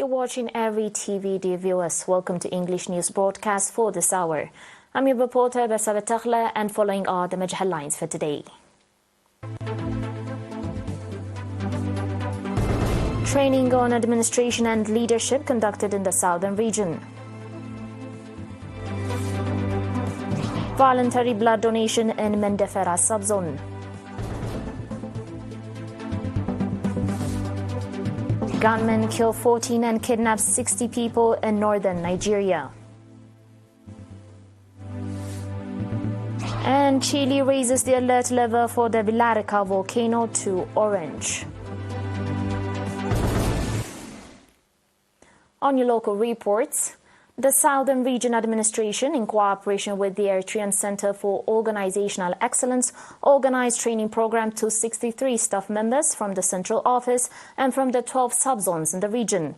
You're watching ERi-TV, dear viewers. Welcome to English News Broadcast for this hour. I'm your reporter, Basara Takhla, and following are the major headlines for today. Training on administration and leadership conducted in the southern region. Voluntary blood donation in Mendefera subzone. Gunmen kill 14 and kidnap 60 people in northern Nigeria. And Chile raises the alert level for the Eritrea volcano to orange. On your local reports, the Southern Region Administration, in cooperation with the Eritrean Center for Organizational Excellence, organized training program to 63 staff members from the central office and from the 12 subzones in the region.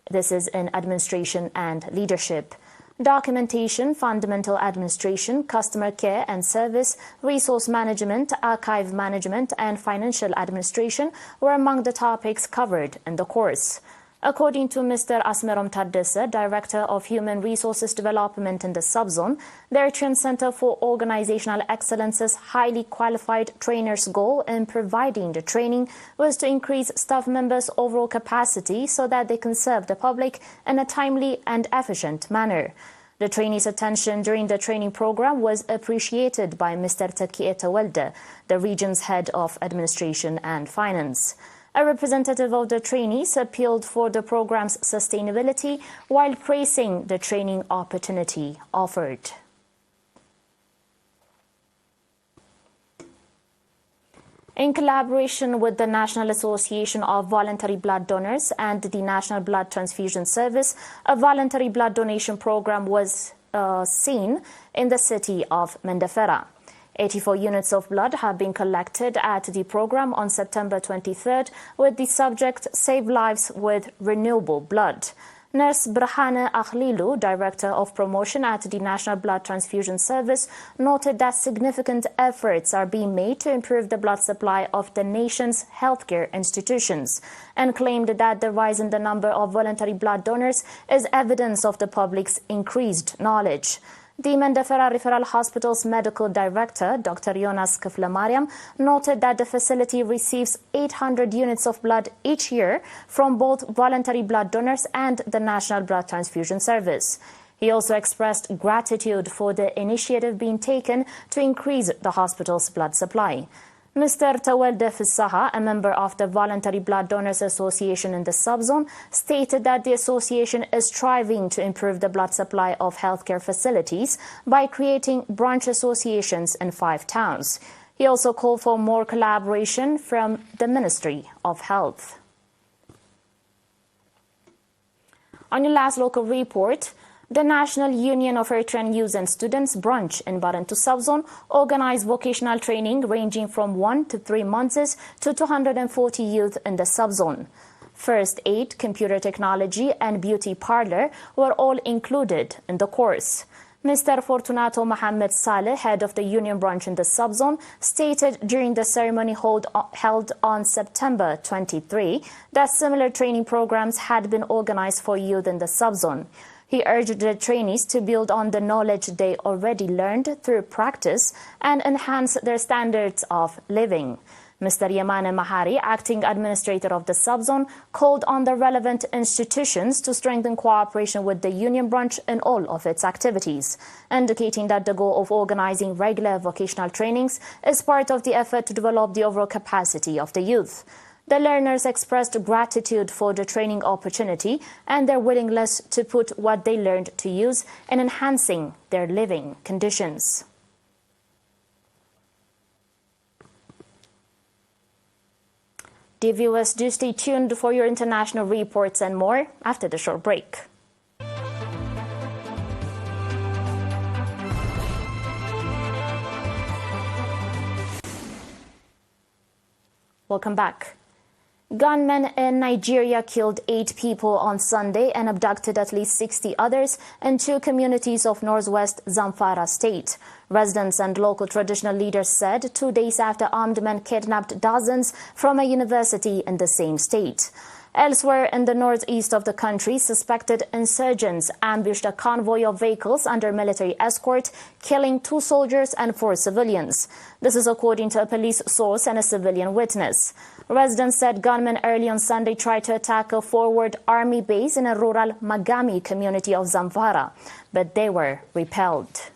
This is in administration and leadership. Documentation, fundamental administration, customer care and service, resource management, archive management, and financial administration were among the topics covered in the course. According to Mr. Asmerom Taddese, Director of Human Resources Development in the subzone, the Eritrean Center for Organizational Excellence's highly qualified trainers' goal in providing the training was to increase staff members' overall capacity so that they can serve the public in a timely and efficient manner. The trainees' attention during the training program was appreciated by Mr. Takie Tawelde, the region's head of administration and finance. A representative of the trainees appealed for the program's sustainability while praising the training opportunity offered. In collaboration with the National Association of Voluntary Blood Donors and the National Blood Transfusion Service, a voluntary blood donation program was seen in the city of Mendefera. 84 units of blood have been collected at the program on September 23rd, with the subject Save Lives with Renewable Blood. Nurse Brahane Akhlilu, Director of Promotion at the National Blood Transfusion Service, noted that significant efforts are being made to improve the blood supply of the nation's healthcare institutions, and claimed that the rise in the number of voluntary blood donors is evidence of the public's increased knowledge. The Mendefera Referral Hospital's medical director, Dr. Jonas Keflemariam, noted that the facility receives 800 units of blood each year from both voluntary blood donors and the National Blood Transfusion Service. He also expressed gratitude for the initiative being taken to increase the hospital's blood supply. Mr. Tawelde Fissaha, a member of the Voluntary Blood Donors Association in the subzone, stated that the association is striving to improve the blood supply of healthcare facilities by creating branch associations in 5 towns. He also called for more collaboration from the Ministry of Health. On your last local report, the National Union of Eritrean Youth and Students branch in Barentu subzone organized vocational training ranging from 1 to 3 months to 240 youth in the subzone. First aid, computer technology, and beauty parlor were all included in the course. Mr. Fortunato Mohammed Saleh, head of the union branch in the subzone, stated during the ceremony held on September 23 that similar training programs had been organized for youth in the subzone. He urged the trainees to build on the knowledge they already learned through practice and enhance their standards of living. Mr. Yamane Mahari, acting administrator of the subzone, called on the relevant institutions to strengthen cooperation with the union branch in all of its activities, indicating that the goal of organizing regular vocational trainings is part of the effort to develop the overall capacity of the youth. The learners expressed gratitude for the training opportunity and their willingness to put what they learned to use in enhancing their living conditions. Dear viewers, do stay tuned for your international reports and more after the short break. Welcome back. Gunmen in Nigeria killed 8 people on Sunday and abducted at least 60 others in 2 communities of northwest Zamfara state. Residents and local traditional leaders said 2 days after armed men kidnapped dozens from a university in the same state. Elsewhere in the northeast of the country, suspected insurgents ambushed a convoy of vehicles under military escort, killing 2 soldiers and 4 civilians. This is according to a police source and a civilian witness. Residents said gunmen early on Sunday tried to attack a forward army base in a rural Magami community of Zamfara, but they were repelled.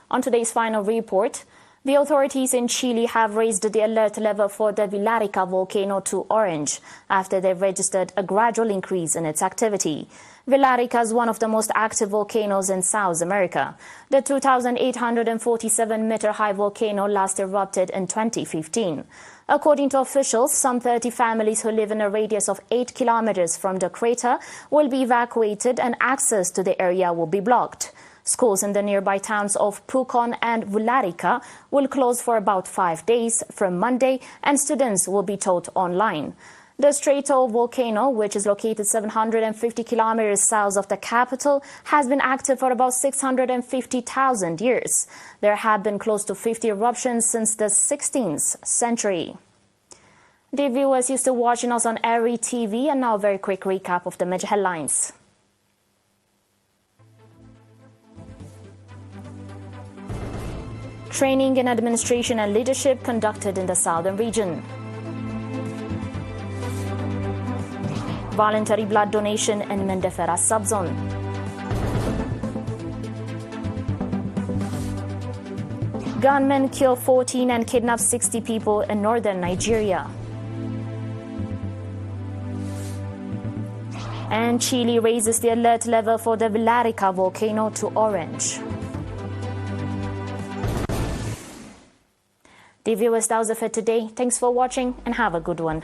On today's final report, the authorities in Chile have raised the alert level for the Villarrica volcano to orange after they registered a gradual increase in its activity. Villarrica is one of the most active volcanoes in South America. The 2,847-meter-high volcano last erupted in 2015. According to officials, some 30 families who live in a radius of 8 kilometers from the crater will be evacuated and access to the area will be blocked. Schools in the nearby towns of Pucón and Villarrica will close for about 5 days from Monday, and students will be taught online. The Strato volcano, which is located 750 kilometers south of the capital, has been active for about 650,000 years. There have been close to 50 eruptions since the 16th century. Dear viewers, you're still watching us on ERi-TV, and now a very quick recap of the major headlines. Training in administration and leadership conducted in the southern region. Voluntary blood donation in Mendefera subzone. Gunmen kill 14 and kidnap 60 people in northern Nigeria. And Chile raises the alert level for the Villarrica volcano to orange. Dear viewers, that was it for today. Thanks for watching and have a good one.